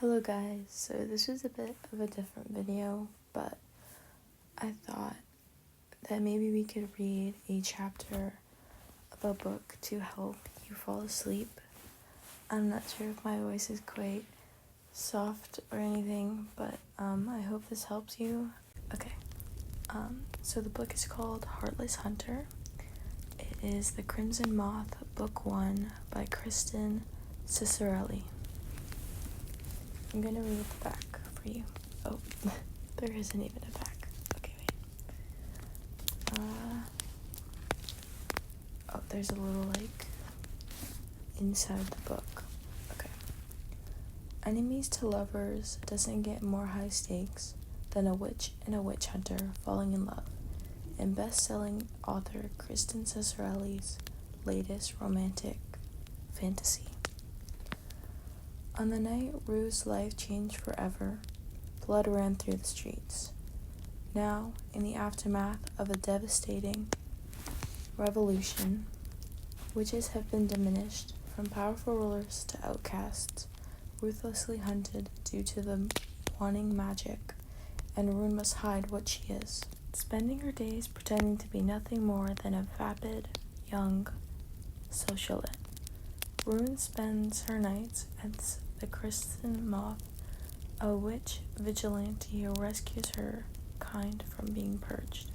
Hello guys, so this is a bit of a different video, but I thought that maybe we could read a chapter of a book to help you fall asleep. I'm not sure if my voice is quite soft or anything, but I hope this helps you. Okay, so the book is called Heartless Hunter. It is The Crimson Moth, Book 1 by Kristen Ciccarelli. I'm gonna read the back for you. Oh, there isn't even a back. Okay, wait. There's a little, inside the book. Okay. Enemies to lovers doesn't get more high stakes than a witch and a witch hunter falling in love, and best-selling author Kristen Ciccarelli's latest romantic fantasy. On the night Rue's life changed forever, blood ran through the streets. Now, in the aftermath of a devastating revolution, witches have been diminished from powerful rulers to outcasts, ruthlessly hunted due to them wanting magic, and Rue must hide what she is, spending her days pretending to be nothing more than a vapid, young socialite. Rue spends her nights as the Crimson Moth, a witch vigilante who rescues her kind from being purged.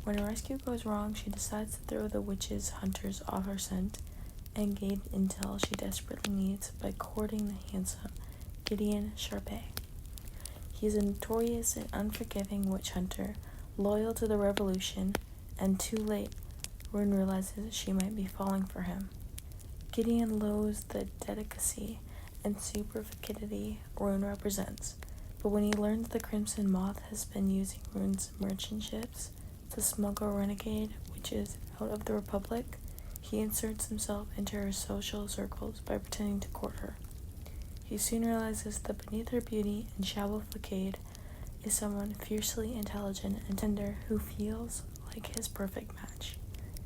When a rescue goes wrong, she decides to throw the witches hunters off her scent and gain intel she desperately needs by courting the handsome Gideon Sharpay. He is a notorious and unforgiving witch hunter, loyal to the revolution, and too late, Rue realizes she might be falling for him. Gideon loathes the delicacy and superficiality Rue represents, but when he learns the Crimson Moth has been using Rue's merchant ships to smuggle renegade witches out of the Republic, he inserts himself into her social circles by pretending to court her. He soon realizes that beneath her beauty and shallow facade is someone fiercely intelligent and tender who feels like his perfect match.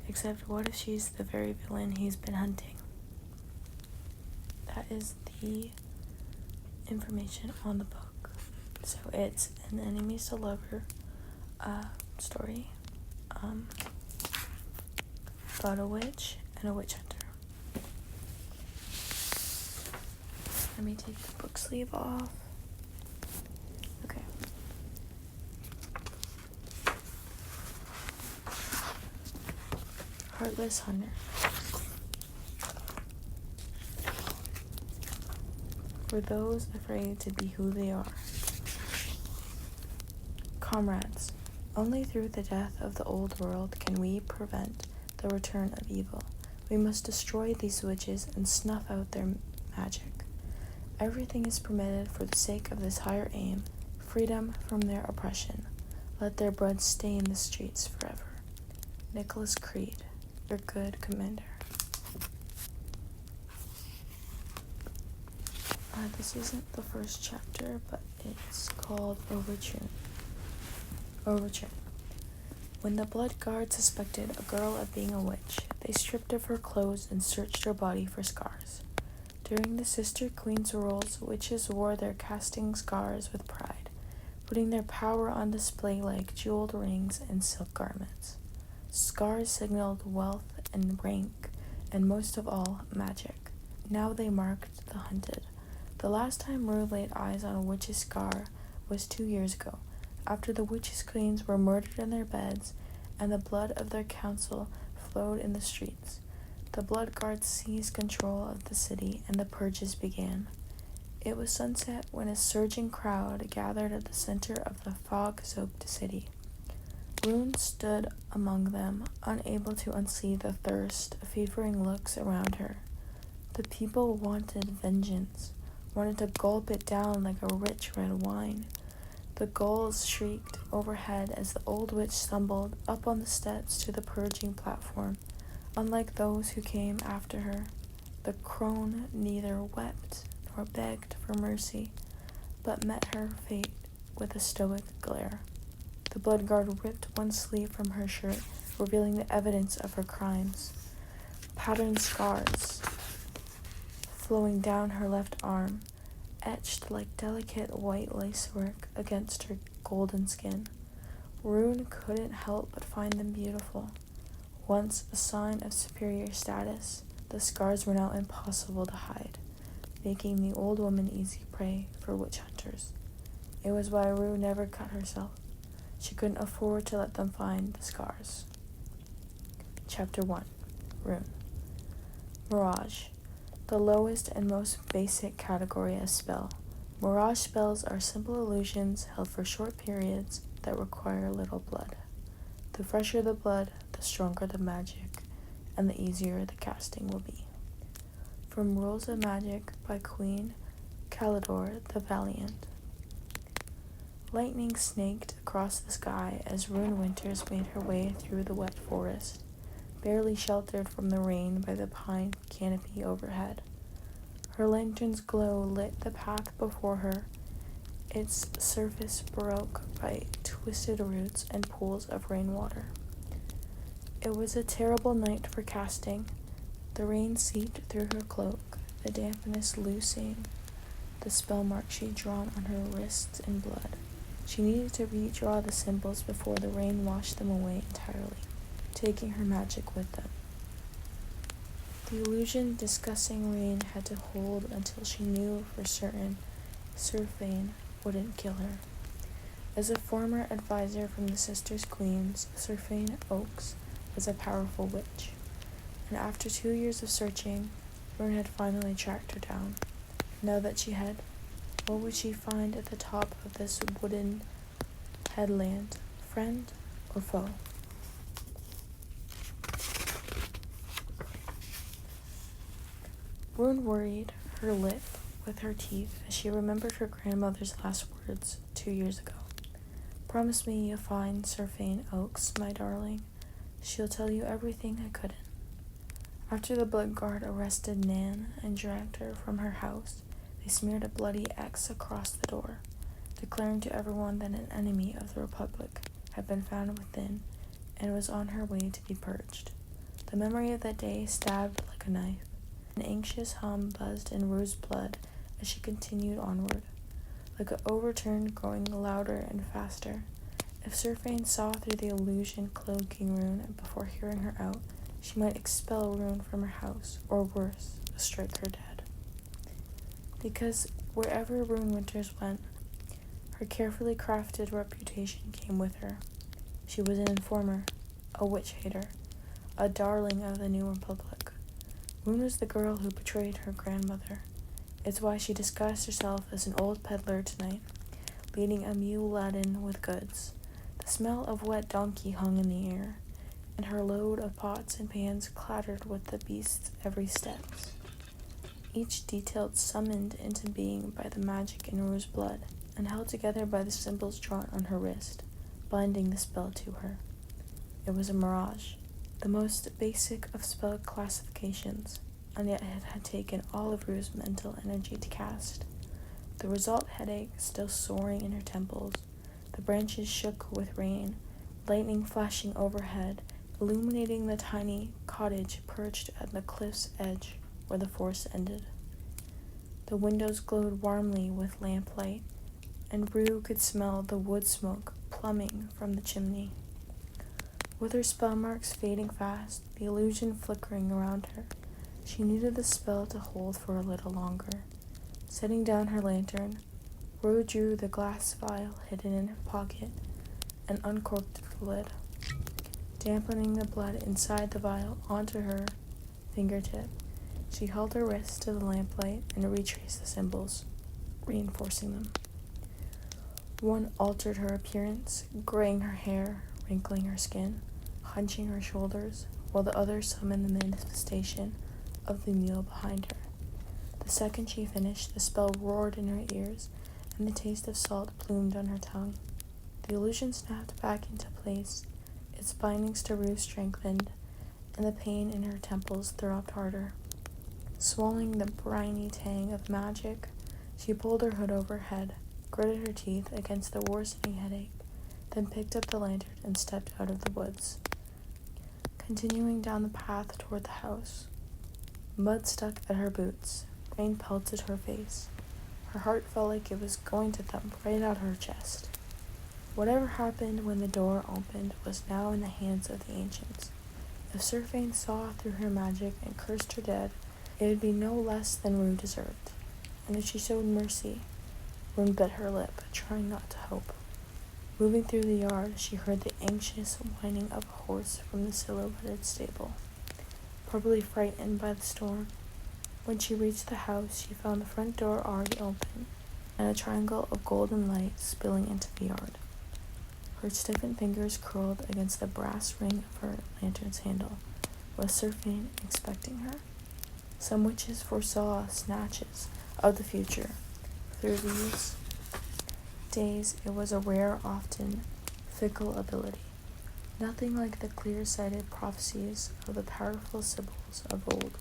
Except what if she's the very villain he's been hunting? That is the information on the book. So it's an enemies to lover story about a witch and a witch hunter. Let me take the book sleeve off. Okay. Heartless Hunter. For those afraid to be who they are. Comrades, only through the death of the old world can we prevent the return of evil. We must destroy these witches and snuff out their magic. Everything is permitted for the sake of this higher aim, freedom from their oppression. Let their blood stain the streets forever. Nicholas Creed, your good commander. This isn't the first chapter, but it's called Overture. When the Blood Guard suspected a girl of being a witch, they stripped of her clothes and searched her body for scars. During the Sister Queen's rules, witches wore their casting scars with pride, putting their power on display like jeweled rings and silk garments. Scars signaled wealth and rank, and most of all, magic. Now they marked the hunted. The last time Rue laid eyes on a witch's scar was 2 years ago, after the witches' queens were murdered in their beds and the blood of their council flowed in the streets. The Blood Guards seized control of the city and the purges began. It was sunset when a surging crowd gathered at the center of the fog-soaked city. Rue stood among them, unable to unsee the thirst, fevering looks around her. The people wanted vengeance, wanted to gulp it down like a rich red wine. The gulls shrieked overhead as the old witch stumbled up on the steps to the purging platform. Unlike those who came after her, the crone neither wept nor begged for mercy, but met her fate with a stoic glare. The Blood Guard ripped one sleeve from her shirt, revealing the evidence of her crimes. Patterned scars flowing down her left arm, etched like delicate white lacework against her golden skin. Rune couldn't help but find them beautiful. Once a sign of superior status, the scars were now impossible to hide, making the old woman easy prey for witch hunters. It was why Rue never cut herself. She couldn't afford to let them find the scars. Chapter 1. Rune. Mirage. The lowest and most basic category of spell. Mirage spells are simple illusions held for short periods that require little blood. The fresher the blood, the stronger the magic, and the easier the casting will be. From Rules of Magic by Queen Calidor the Valiant. Lightning snaked across the sky as Rune Winters made her way through the wet forest, barely sheltered from the rain by the pine canopy overhead. Her lantern's glow lit the path before her, its surface broke by twisted roots and pools of rainwater. It was a terrible night for casting. The rain seeped through her cloak, the dampness loosing the spell marks she'd drawn on her wrists in blood. She needed to redraw the symbols before the rain washed them away entirely, taking her magic with them. The illusion discussing rain had to hold until she knew for certain Surfane wouldn't kill her. As a former advisor from the Sisters Queens, Surfane Oaks was a powerful witch, and after 2 years of searching, Rune had finally tracked her down. Now that she had, what would she find at the top of this wooden headland? Friend or foe? Rune worried her lip with her teeth as she remembered her grandmother's last words 2 years ago. Promise me you'll find Surfane Oaks, my darling. She'll tell you everything I couldn't. After the blood guard arrested Nan and dragged her from her house, they smeared a bloody X across the door, declaring to everyone that an enemy of the Republic had been found within and was on her way to be purged. The memory of that day stabbed like a knife. An anxious hum buzzed in Rue's blood as she continued onward, like an overturned growing louder and faster. If Surfane saw through the illusion cloaking Rune before hearing her out, she might expel Rune from her house, or worse, strike her dead. Because wherever Rune Winters went, her carefully crafted reputation came with her. She was an informer, a witch hater, a darling of the New Republic. Rune was the girl who betrayed her grandmother. It's why she disguised herself as an old peddler tonight, leading a mule laden with goods. The smell of wet donkey hung in the air, and her load of pots and pans clattered with the beast's every step. Each detail summoned into being by the magic in Rue's blood, and held together by the symbols drawn on her wrist, binding the spell to her. It was a mirage, the most basic of spell classifications, and yet it had taken all of Rue's mental energy to cast. The result headache still soaring in her temples, the branches shook with rain, lightning flashing overhead, illuminating the tiny cottage perched at the cliff's edge where the forest ended. The windows glowed warmly with lamplight, and Rue could smell the wood smoke pluming from the chimney. With her spell marks fading fast, the illusion flickering around her, she needed the spell to hold for a little longer. Setting down her lantern, Rue drew the glass vial hidden in her pocket and uncorked the lid, dampening the blood inside the vial onto her fingertip. She held her wrist to the lamplight and retraced the symbols, reinforcing them. One altered her appearance, graying her hair, wrinkling her skin, hunching her shoulders, while the other summoned the manifestation of the mule behind her. The second she finished, the spell roared in her ears, and the taste of salt bloomed on her tongue. The illusion snapped back into place, its bindings to Rue strengthened, and the pain in her temples throbbed harder. Swallowing the briny tang of magic, she pulled her hood over her head, gritted her teeth against the worsening headache, then picked up the lantern and stepped out of the woods. Continuing down the path toward the house, mud stuck at her boots, rain pelted her face. Her heart felt like it was going to thump right out her chest. Whatever happened when the door opened was now in the hands of the ancients. If Sir Fane saw through her magic and cursed her dead, it would be no less than Rue deserved. And if she showed mercy, Rue bit her lip, trying not to hope. Moving through the yard, she heard the anxious whining of a horse from the silhouetted stable, probably frightened by the storm. When she reached the house, she found the front door already open, and a triangle of golden light spilling into the yard. Her stiffened fingers curled against the brass ring of her lantern's handle. Was Sir Fane expecting her? Some witches foresaw snatches of the future. Through these days, it was a rare, often fickle ability. Nothing like the clear-sighted prophecies of the powerful sibyls of old.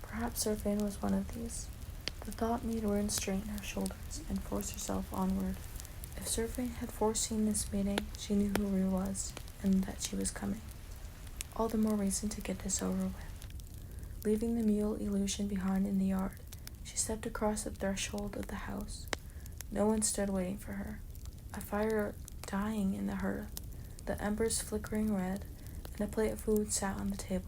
Perhaps Sir Fane was one of these. The thought made Rune straighten her shoulders and force herself onward. If Sir Fane had foreseen this meeting, she knew who Rue was, and that she was coming. All the more reason to get this over with. Leaving the mule illusion behind in the yard, she stepped across the threshold of the house. No one stood waiting for her. A fire dying in the hearth, the embers flickering red, and a plate of food sat on the table.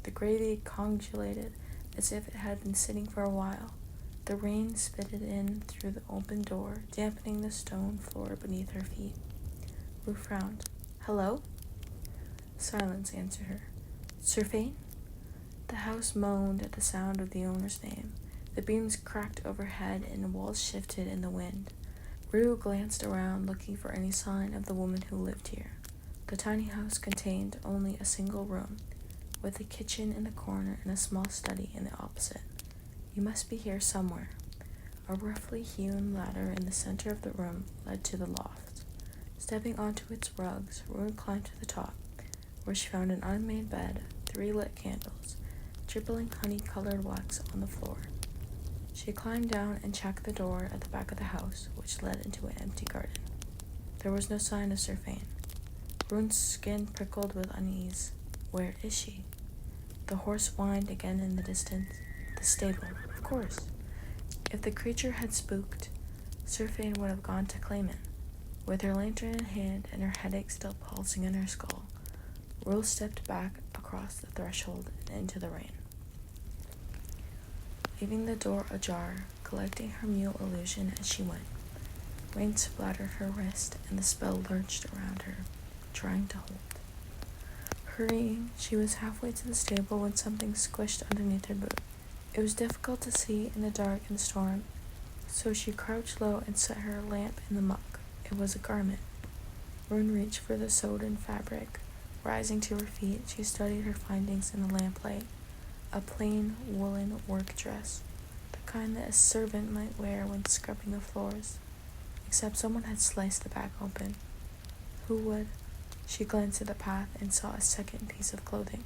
The gravy congelated as if it had been sitting for a while. The rain spitted in through the open door, dampening the stone floor beneath her feet. Rue frowned. "Hello?" Silence answered her. "Sir Fane?" The house moaned at the sound of the owner's name. The beams cracked overhead and the walls shifted in the wind. Rue glanced around, looking for any sign of the woman who lived here. The tiny house contained only a single room, with a kitchen in the corner and a small study in the opposite. You must be here somewhere. A roughly hewn ladder in the center of the room led to the loft. Stepping onto its rugs, Rue climbed to the top, where she found an unmade bed, 3 lit candles, dribbling honey-colored wax on the floor. She climbed down and checked the door at the back of the house, which led into an empty garden. There was no sign of Sir Fane. Rune's skin prickled with unease. Where is she? The horse whined again in the distance. The stable, of course. If the creature had spooked, Sir Fane would have gone to claim it. With her lantern in hand and her headache still pulsing in her skull, Rue stepped back across the threshold and into the rain. Leaving the door ajar, collecting her mule illusion as she went. Rain splattered her wrist and the spell lurched around her, trying to hold. Hurrying, she was halfway to the stable when something squished underneath her boot. It was difficult to see in the dark and storm, so she crouched low and set her lamp in the muck. It was a garment. Rune reached for the sewed-in fabric. Rising to her feet, she studied her findings in the lamplight. A plain woolen work dress, the kind that a servant might wear when scrubbing the floors, except someone had sliced the back open. Who would? She glanced at the path and saw a second piece of clothing.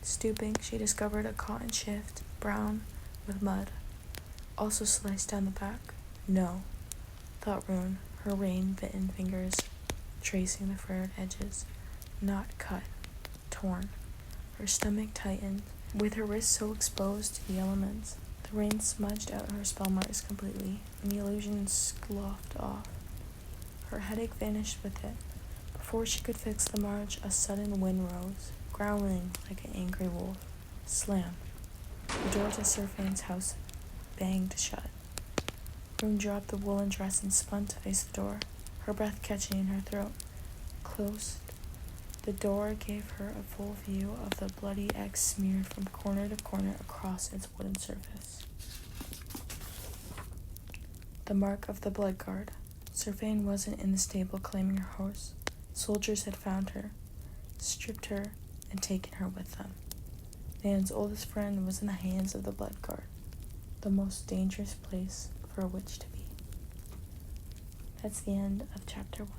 Stooping, she discovered a cotton shift, brown with mud, also sliced down the back. No, thought Rune, her rain-bitten fingers tracing the frayed edges. Not cut, torn. Her stomach tightened. With her wrists so exposed to the elements, the rain smudged out her spell marks completely, and the illusion sloughed off. Her headache vanished with it. Before she could fix the march, a sudden wind rose, growling like an angry wolf. Slam. The door to Sir Fane's house banged shut. Rune dropped the woolen dress and spun to face the door, her breath catching in her throat. Closed. The door gave her a full view of the bloody X smeared from corner to corner across its wooden surface. The mark of the blood guard. Sir Fane wasn't in the stable claiming her horse. Soldiers had found her, stripped her, and taken her with them. Nan's oldest friend was in the hands of the blood guard, the most dangerous place for a witch to be. That's the end of chapter 1.